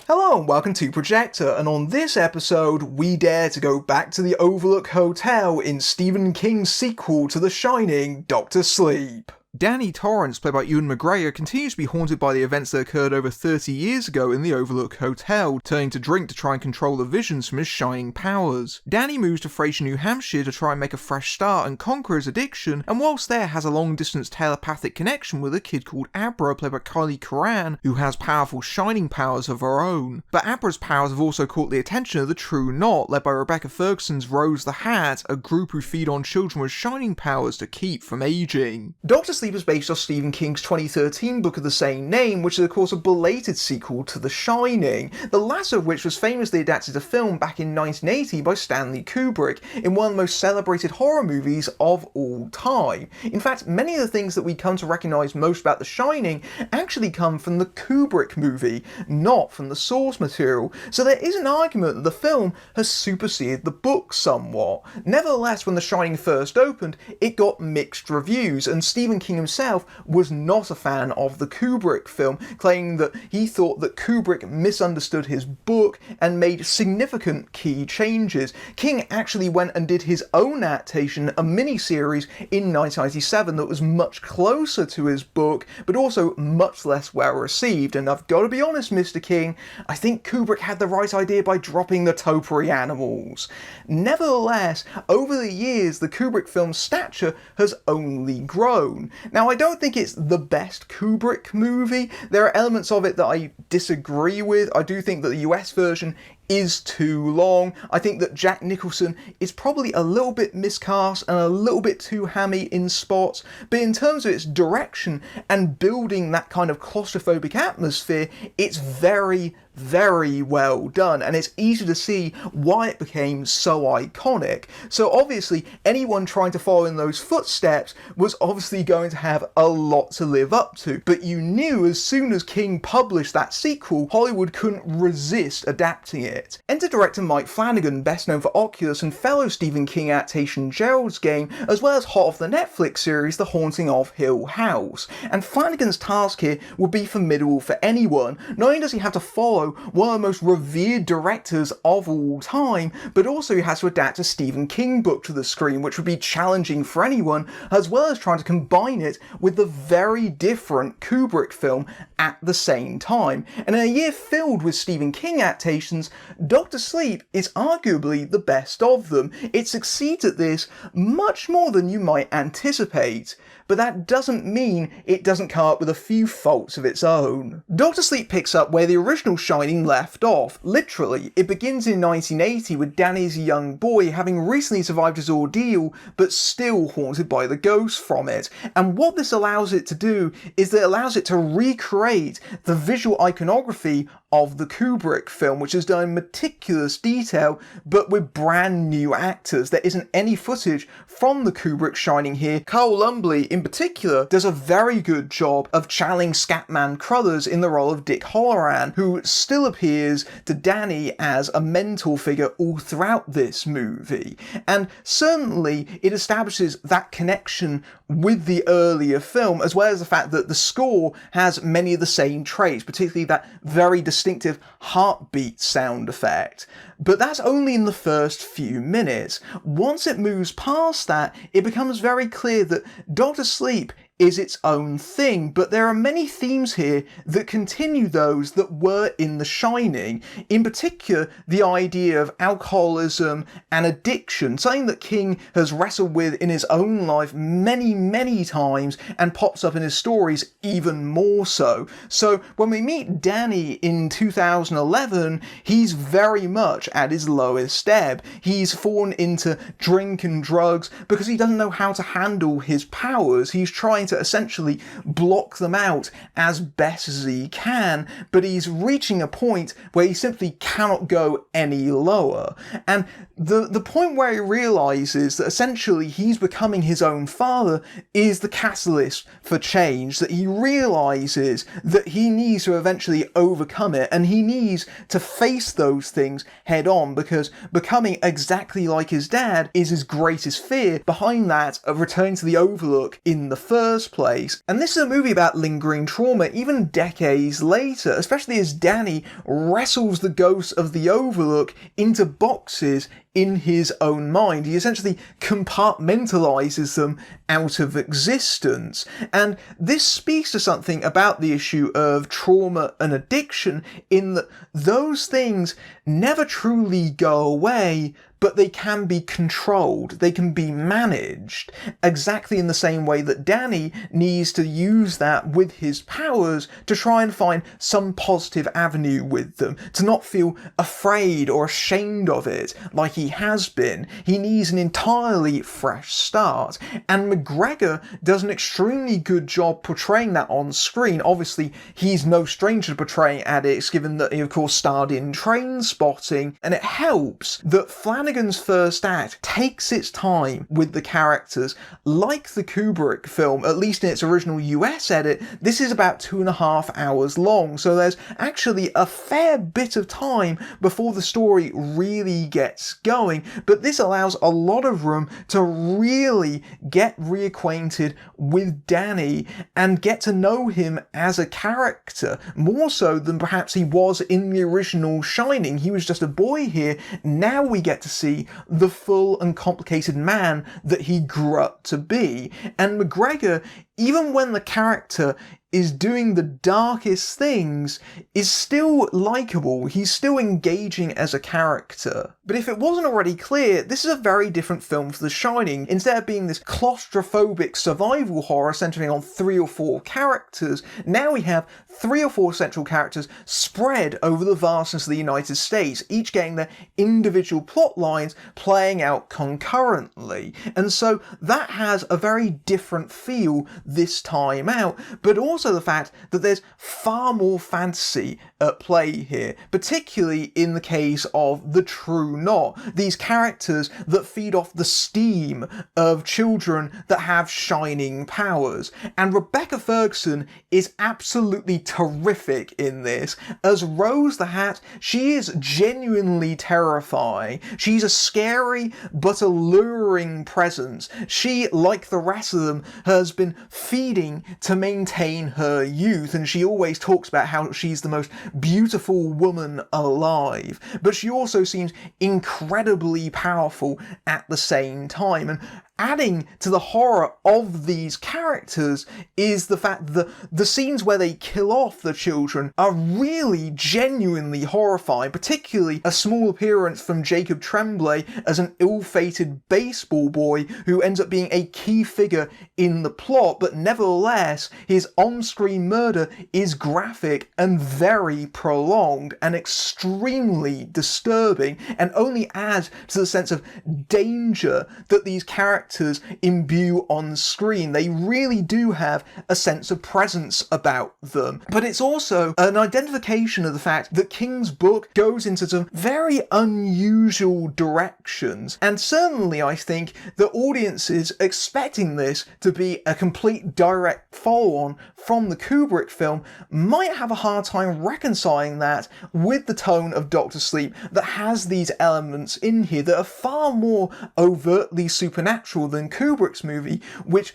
Hello and welcome to Projector, and on this episode we dare to go back to the Overlook Hotel in Stephen King's sequel to The Shining, Dr. Sleep. Danny Torrance, played by Ewan McGregor, continues to be haunted by the events that occurred over 30 years ago in the Overlook Hotel, turning to drink to try and control the visions from his shining powers. Danny moves to Fraser, New Hampshire to try and make a fresh start and conquer his addiction, and whilst there has a long-distance telepathic connection with a kid called Abra, played by Kylie Curran, who has powerful shining powers of her own. But Abra's powers have also caught the attention of the True Knot, led by Rebecca Ferguson's Rose the Hat, a group who feed on children with shining powers to keep from aging. Dr. Sleep is based off Stephen King's 2013 book of the same name, which is of course a belated sequel to The Shining, the latter of which was famously adapted to film back in 1980 by Stanley Kubrick in one of the most celebrated horror movies of all time. In fact, many of the things that we come to recognise most about The Shining actually come from the Kubrick movie, not from the source material, so there is an argument that the film has superseded the book somewhat. Nevertheless, when The Shining first opened, it got mixed reviews, and Stephen King himself was not a fan of the Kubrick film, claiming that he thought that Kubrick misunderstood his book and made significant key changes. King actually went and did his own adaptation, a mini-series in 1997 that was much closer to his book, but also much less well received, and I've got to be honest, Mr. King, I think Kubrick had the right idea by dropping the topiary animals. Nevertheless, over the years, the Kubrick film's stature has only grown. Now, I don't think it's the best Kubrick movie. There are elements of it that I disagree with. I do think that the US version is too long. I think that Jack Nicholson is probably a little bit miscast and a little bit too hammy in spots, but in terms of its direction and building that kind of claustrophobic atmosphere, it's very, very well done, and it's easy to see why it became so iconic. So obviously, anyone trying to follow in those footsteps was obviously going to have a lot to live up to, but you knew as soon as King published that sequel, Hollywood couldn't resist adapting it. Enter director Mike Flanagan, best known for Oculus and fellow Stephen King adaptation Gerald's Game, as well as hot off the Netflix series The Haunting of Hill House. And Flanagan's task here would be formidable for anyone. Not only does he have to follow one of the most revered directors of all time, but also he has to adapt a Stephen King book to the screen, which would be challenging for anyone, as well as trying to combine it with the very different Kubrick film at the same time. And in a year filled with Stephen King adaptations, Dr. Sleep is arguably the best of them. It succeeds at this much more than you might anticipate, but that doesn't mean it doesn't come up with a few faults of its own. Dr. Sleep picks up where the original Shining left off. Literally, it begins in 1980 with Danny as a young boy having recently survived his ordeal, but still haunted by the ghosts from it. And what this allows it to do is that it allows it to recreate the visual iconography of the Kubrick film, which is done in meticulous detail, but with brand new actors. There isn't any footage from the Kubrick Shining here. Carl Lumbly, in particular, does a very good job of channeling Scatman Crothers in the role of Dick Halloran, who still appears to Danny as a mentor figure all throughout this movie. And certainly it establishes that connection with the earlier film, as well as the fact that the score has many of the same traits, particularly that very distinctive heartbeat sound effect. But that's only in the first few minutes. Once it moves past that, it becomes very clear that Dr. Sleep is its own thing, but there are many themes here that continue those that were in The Shining. In particular, the idea of alcoholism and addiction, something that King has wrestled with in his own life many, many times and pops up in his stories even more so. So when we meet Danny in 2011, he's very much at his lowest ebb. He's fallen into drink and drugs because he doesn't know how to handle his powers. He's trying to essentially block them out as best as he can, but he's reaching a point where he simply cannot go any lower. And the point where he realises that essentially he's becoming his own father is the catalyst for change, that he realises that he needs to eventually overcome it, and he needs to face those things head on, because becoming exactly like his dad is his greatest fear. Behind that, of returning to the Overlook in the first first place. And this is a movie about lingering trauma even decades later, especially as Danny wrestles the ghosts of the Overlook into boxes in his own mind. He essentially compartmentalizes them out of existence. And this speaks to something about the issue of trauma and addiction, in that those things never truly go away, but they can be controlled, they can be managed, exactly in the same way that Danny needs to use that with his powers to try and find some positive avenue with them, to not feel afraid or ashamed of it like he has been. He needs an entirely fresh start, and McGregor does an extremely good job portraying that on screen. Obviously, he's no stranger to portraying addicts, given that he of course starred in Trainspotting, and it helps that Flanagan's first act takes its time with the characters. Like the Kubrick film, at least in its original US edit, this is about 2.5 hours long, so there's actually a fair bit of time before the story really gets going, but this allows a lot of room to really get reacquainted with Danny and get to know him as a character, more so than perhaps he was in the original Shining. He was just a boy here. Now we get to see the full and complicated man that he grew up to be. And McGregor, even when the character is doing the darkest things, is still likeable. He's still engaging as a character. But if it wasn't already clear, this is a very different film to The Shining. Instead of being this claustrophobic survival horror centering on 3 or 4 characters, now we have 3 or 4 central characters spread over the vastness of the United States, each getting their individual plot lines playing out concurrently. And so that has a very different feel this time out, but also the fact that there's far more fantasy at play here, particularly in the case of the True Knot, these characters that feed off the steam of children that have shining powers. And Rebecca Ferguson is absolutely terrific in this. As Rose the Hat, she is genuinely terrifying. She's a scary but alluring presence. She, like the rest of them, has been feeding to maintain her youth, and she always talks about how she's the most beautiful woman alive, but she also seems incredibly powerful at the same time. And adding to the horror of these characters is the fact that the scenes where they kill off the children are really genuinely horrifying, particularly a small appearance from Jacob Tremblay as an ill-fated baseball boy who ends up being a key figure in the plot, but nevertheless his on-screen murder is graphic and very prolonged and extremely disturbing, and only adds to the sense of danger that these characters imbue on screen. They really do have a sense of presence about them. But it's also an identification of the fact that King's book goes into some very unusual directions, and certainly I think that audiences expecting this to be a complete direct follow-on from the Kubrick film might have a hard time reconciling that with the tone of Dr. Sleep that has these elements in here that are far more overtly supernatural than Kubrick's movie, which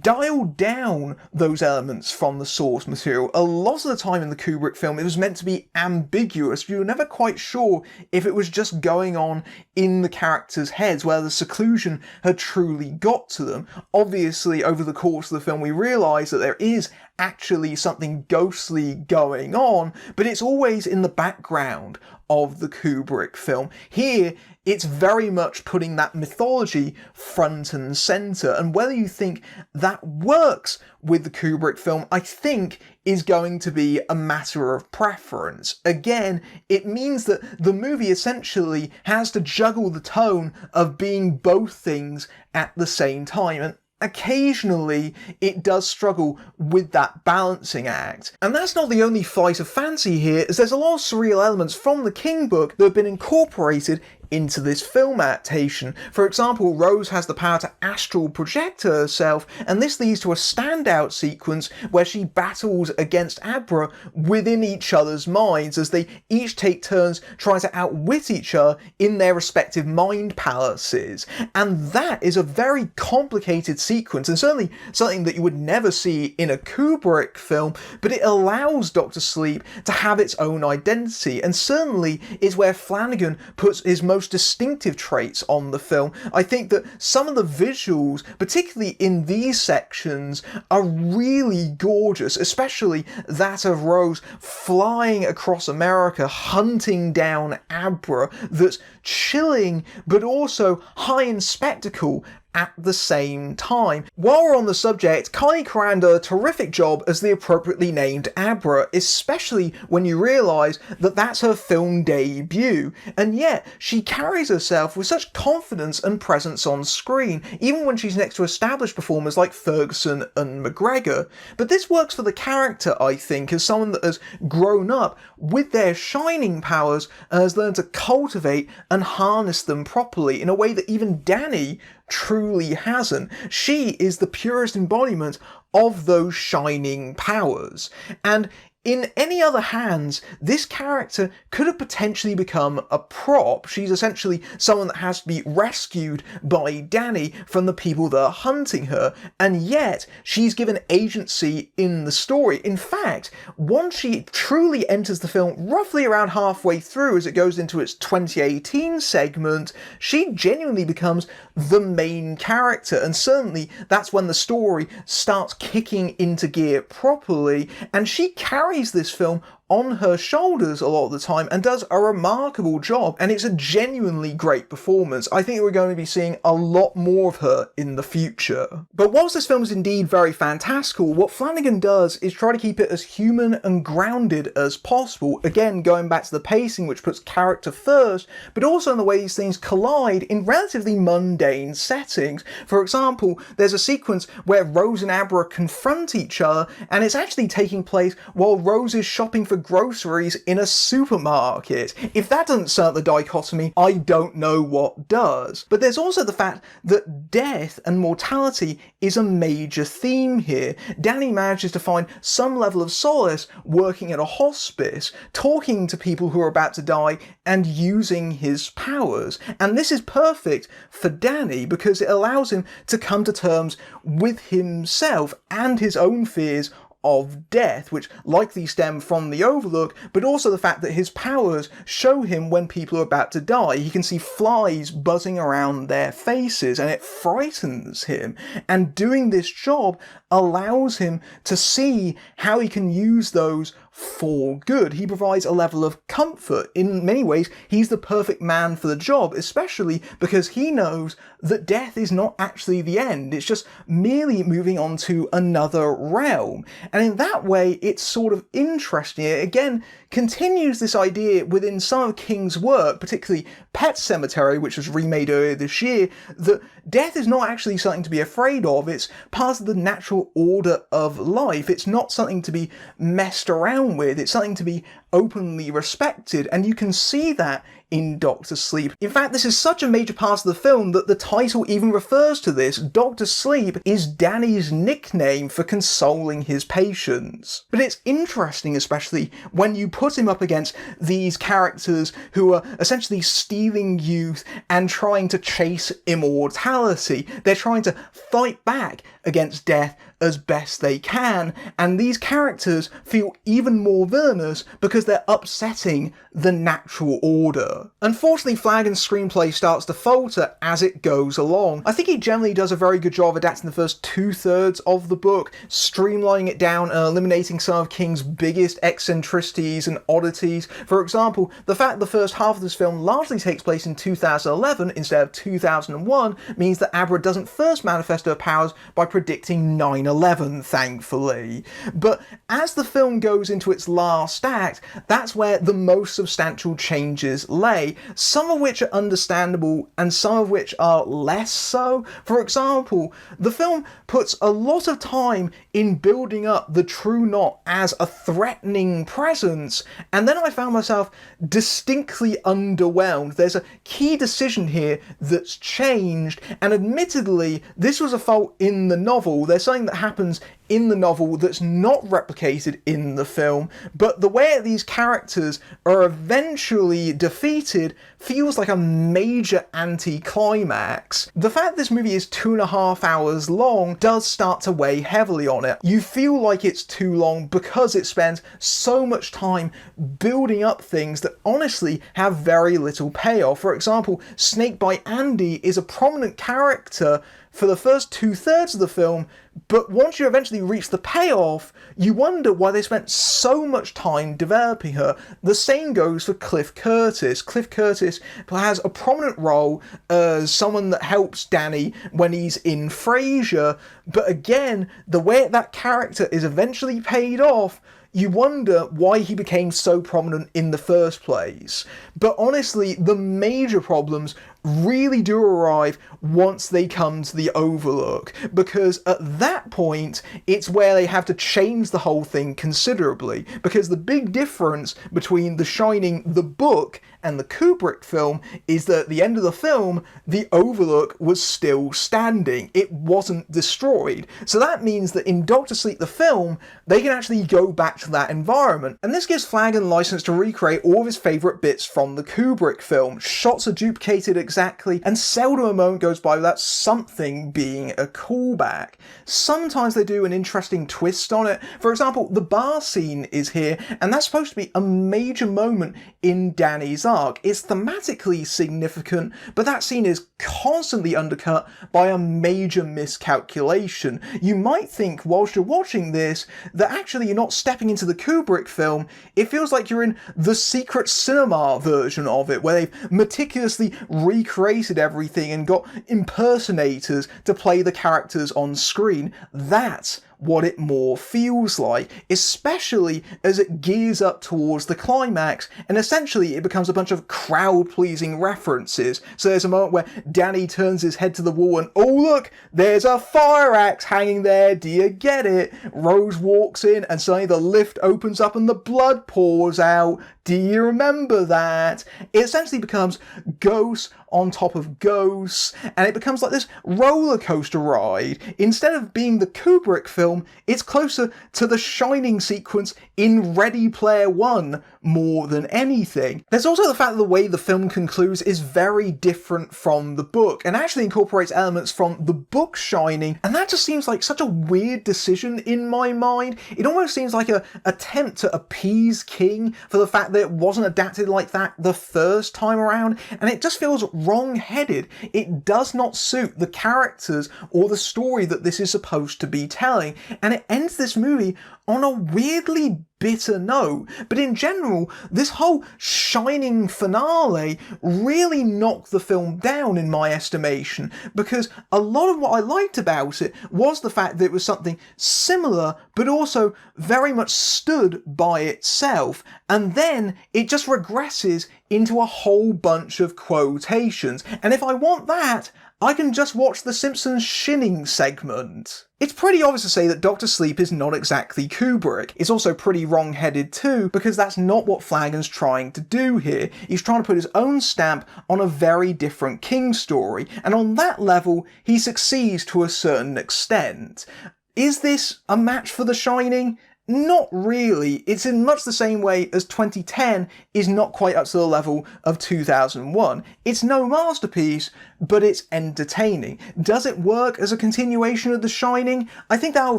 dialed down those elements from the source material. A lot of the time in the Kubrick film, it was meant to be ambiguous. You were never quite sure if it was just going on in the characters' heads, where the seclusion had truly got to them. Obviously, over the course of the film, we realise that there is actually something ghostly going on, but it's always in the background of the Kubrick film. Here, it's very much putting that mythology front and centre, and whether you think that works with the Kubrick film, I think is going to be a matter of preference. Again, it means that the movie essentially has to juggle the tone of being both things at the same time, and occasionally it does struggle with that balancing act. And that's not the only flight of fancy here, as there's a lot of surreal elements from the King book that have been incorporated into this film adaptation. For example, Rose has the power to astral project herself, and this leads to a standout sequence where she battles against Abra within each other's minds as they each take turns trying to outwit each other in their respective mind palaces. And that is a very complicated sequence, and certainly something that you would never see in a Kubrick film, but it allows Dr. Sleep to have its own identity, and certainly is where Flanagan puts his most distinctive traits on the film. I think that some of the visuals, particularly in these sections, are really gorgeous, especially that of Rose flying across America, hunting down Abra, that's chilling but also high in spectacle at the same time. While we're on the subject, Kylie Coran did a terrific job as the appropriately named Abra, especially when you realise that that's her film debut, and yet she carries herself with such confidence and presence on screen, even when she's next to established performers like Ferguson and McGregor. But this works for the character, I think, as someone that has grown up with their shining powers and has learned to cultivate and harness them properly in a way that even Danny truly hasn't. She is the purest embodiment of those shining powers. And in any other hands, this character could have potentially become a prop. She's essentially someone that has to be rescued by Danny from the people that are hunting her, and yet she's given agency in the story. In fact, once she truly enters the film, roughly around halfway through as it goes into its 2018 segment, she genuinely becomes the main character, and certainly that's when the story starts kicking into gear properly, and she carries this film on her shoulders a lot of the time and does a remarkable job, and it's a genuinely great performance. I think we're going to be seeing a lot more of her in the future. But whilst this film is indeed very fantastical, what Flanagan does is try to keep it as human and grounded as possible, again going back to the pacing which puts character first, but also in the way these things collide in relatively mundane settings. For example, there's a sequence where Rose and Abra confront each other, and it's actually taking place while Rose is shopping for groceries in a supermarket. If that doesn't start the dichotomy, I don't know what does. But there's also the fact that death and mortality is a major theme here. Danny manages to find some level of solace working at a hospice, talking to people who are about to die and using his powers. And this is perfect for Danny because it allows him to come to terms with himself and his own fears of death, which likely stem from the Overlook, but also the fact that his powers show him when people are about to die. He can see flies buzzing around their faces, and it frightens him. And doing this job allows him to see how he can use those for good. He provides a level of comfort. In many ways, he's the perfect man for the job, especially because he knows that death is not actually the end. It's just merely moving on to another realm. And in that way, it's sort of interesting. It again continues this idea within some of King's work, particularly Pet Sematary, which was remade earlier this year, that death is not actually something to be afraid of. It's part of the natural order of life. It's not something to be messed around with. It's something to be openly respected, and you can see that in Dr. Sleep. In fact, this is such a major part of the film that the title even refers to this. Dr. Sleep is Danny's nickname for consoling his patients. But it's interesting, especially when you put him up against these characters who are essentially stealing youth and trying to chase immortality. They're trying to fight back against death as best they can, and these characters feel even more villainous because they're upsetting the natural order. Unfortunately, Flanagan's screenplay starts to falter as it goes along. I think he generally does a very good job of adapting the first 2/3 of the book, streamlining it down and eliminating some of King's biggest eccentricities and oddities. For example, the fact that the first half of this film largely takes place in 2011 instead of 2001 means that Abra doesn't first manifest her powers by predicting 9/11, thankfully. But as the film goes into its last act, that's where the most substantial changes delay, some of which are understandable and some of which are less so. For example, the film puts a lot of time in building up the True Knot as a threatening presence, and then I found myself distinctly underwhelmed. There's a key decision here that's changed, and admittedly, this was a fault in the novel. There's something that happens in the novel that's not replicated in the film, but the way these characters are eventually defeated feels like a major anti-climax. The fact this movie is 2.5 hours long does start to weigh heavily on it. You feel like it's too long because it spends so much time building up things that honestly have very little payoff. For example, Snakebite Andy is a prominent character for the first 2/3 of the film, but once you eventually reach the payoff, you wonder why they spent so much time developing her. The same goes for Cliff Curtis. Cliff Curtis has a prominent role as someone that helps Danny when he's in Frasier, but again, the way that character is eventually paid off, you wonder why he became so prominent in the first place. But honestly, the major problems really do arrive once they come to the Overlook, because at that point, it's where they have to change the whole thing considerably, because the big difference between The Shining, the book, and the Kubrick film is that at the end of the film, the Overlook was still standing. It wasn't destroyed. So that means that in Dr. Sleep, the film, they can actually go back to that environment. And this gives Flanagan license to recreate all of his favourite bits from the Kubrick film. Shots are duplicated exactly, and seldom a moment goes by without something being a callback. Sometimes they do an interesting twist on it. For example, the bar scene is here, and that's supposed to be a major moment in Danny's arc. It's thematically significant, but that scene is constantly undercut by a major miscalculation. You might think, whilst you're watching this, that actually you're not stepping into the Kubrick film. It feels like you're in the secret cinema version of it, where they've meticulously recreated everything and got impersonators to play the characters on screen. That's what it more feels like, especially as it gears up towards the climax, and essentially it becomes a bunch of crowd-pleasing references. So there's a moment where Danny turns his head to the wall and, oh look, there's a fire axe hanging there, do you get it? Rose walks in and suddenly the lift opens up and the blood pours out. Do you remember that? It essentially becomes ghosts on top of ghosts, and it becomes like this roller coaster ride. Instead of being the Kubrick film, it's closer to the Shining sequence in Ready Player One more than anything. There's also the fact that the way the film concludes is very different from the book, and actually incorporates elements from the book Shining, and that just seems like such a weird decision in my mind. It almost seems like an attempt to appease King for the fact that it wasn't adapted like that the first time around, and it just feels wrong-headed. It does not suit the characters or the story that this is supposed to be telling, and it ends this movie on a weirdly bitter note. But in general, this whole Shining finale really knocked the film down in my estimation, because a lot of what I liked about it was the fact that it was something similar, but also very much stood by itself, and then it just regresses into a whole bunch of quotations. And if I want that, I can just watch The Simpsons shinning segment. It's pretty obvious to say that Dr. Sleep is not exactly Kubrick. It's also pretty wrong-headed too, because that's not what Flanagan's trying to do here. He's trying to put his own stamp on a very different King story, and on that level, he succeeds to a certain extent. Is this a match for The Shining? Not really. It's in much the same way as 2010 is not quite up to the level of 2001. It's no masterpiece, but it's entertaining. Does it work as a continuation of The Shining? I think that'll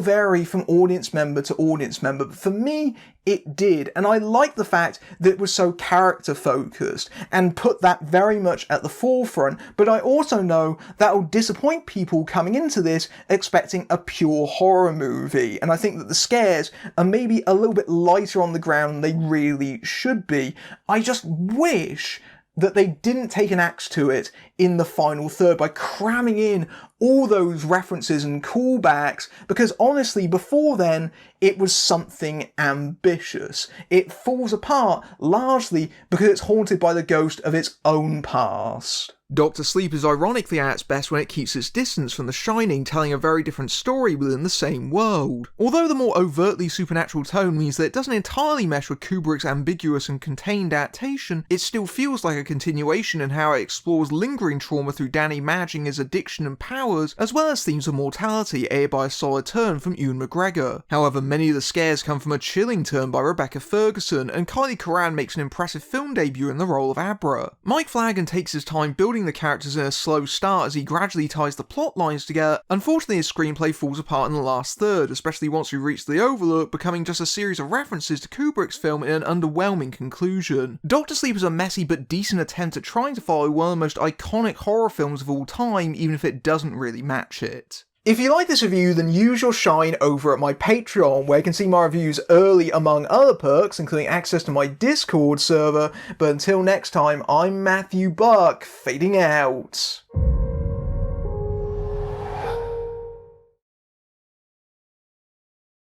vary from audience member to audience member, but for me, it did, and I like the fact that it was so character focused and put that very much at the forefront, but I also know that'll disappoint people coming into this expecting a pure horror movie, and I think that the scares are maybe a little bit lighter on the ground than they really should be. I just wish that they didn't take an axe to it in the final third by cramming in all those references and callbacks, because honestly, before then, it was something ambitious. It falls apart largely because it's haunted by the ghost of its own past. Dr. Sleep is ironically at its best when it keeps its distance from The Shining, telling a very different story within the same world. Although the more overtly supernatural tone means that it doesn't entirely mesh with Kubrick's ambiguous and contained adaptation, it still feels like a continuation in how it explores lingering trauma through Danny managing his addiction and powers, as well as themes of mortality aided by a solid turn from Ewan McGregor. However, many of the scares come from a chilling turn by Rebecca Ferguson, and Kylie Curran makes an impressive film debut in the role of Abra. Mike Flanagan takes his time building the characters in a slow start as he gradually ties the plot lines together. Unfortunately, his screenplay falls apart in the last third, especially once we reach the Overlook, becoming just a series of references to Kubrick's film in an underwhelming conclusion. Dr. Sleep is a messy but decent attempt at trying to follow one of the most iconic horror films of all time, even if it doesn't really match it. If you like this review, then use your shine over at my Patreon, where you can see my reviews early among other perks, including access to my Discord server. But until next time, I'm Matthew Buck, fading out.